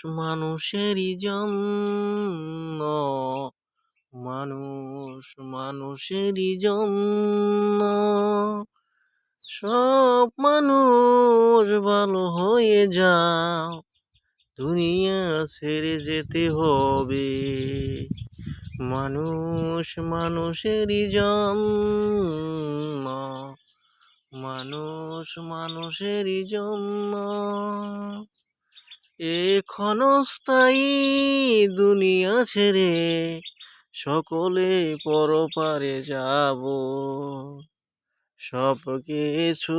মানুষেরই জন্য, মানুষ মানুষেরই জন্য, সব মানুষ ভালো হয়ে যাও, দুনিয়া ছেড়ে যেতে হবে। মানুষ মানুষেরই জন্য, মানুষ মানুষেরই জন্য, এ ক্ষণস্থায়ী দুনিয়া ছেড়ে সকলে পরপারে যাব। সব কিছু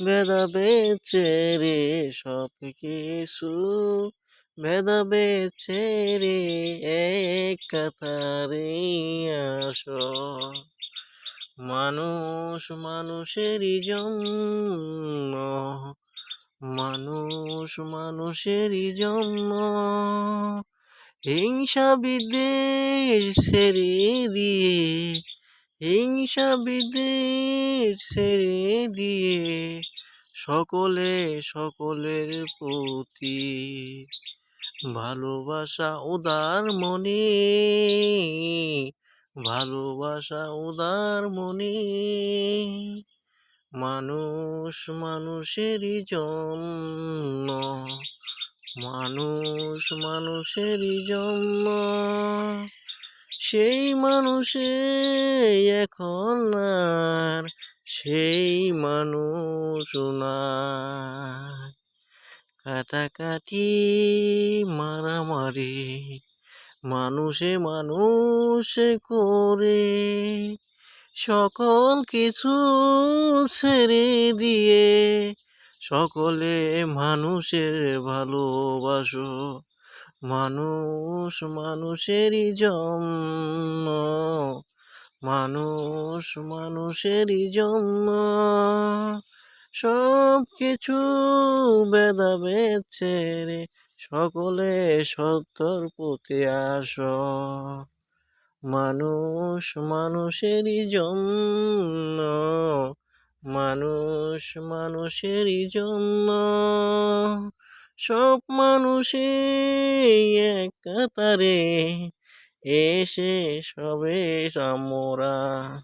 ভেদাভেদ ছেড়ে, সব কিছু ভেদাভেদ ছেড়ে এক কাতারে আসো। মানুষ মানুষেরই জন্য, মানুষ মানুষেরই জন্য, হিংসা বিদ্বেষ ছেড়ে দিয়ে, হিংসা বিদ্বেষ ছেড়ে দিয়ে, সকলে সকলের প্রতি ভালোবাসা উদার মনে, ভালোবাসা উদার মনে, মানুষ মানুষেরই জন্য, মানুষ মানুষেরই জন্য, সেই মানুষে এখন আর সেই মানুষ নাই। কাটাকাটি মারামারি মানুষে মানুষে করে, সকল কিছু ছেড়ে দিয়ে সকলে মানুষের ভালোবাসো। মানুষ মানুষেরই জন্য, মানুষ মানুষেরই জন্য, সব কিছু ভেদাভেদ ছেড়ে সকলে সত্যর পথে আসো। মানুষ মানুষেরই জন্য, মানুষ মানুষেরই জন্য, সব মানুষে এক কাতারে এসে সবে আমরা।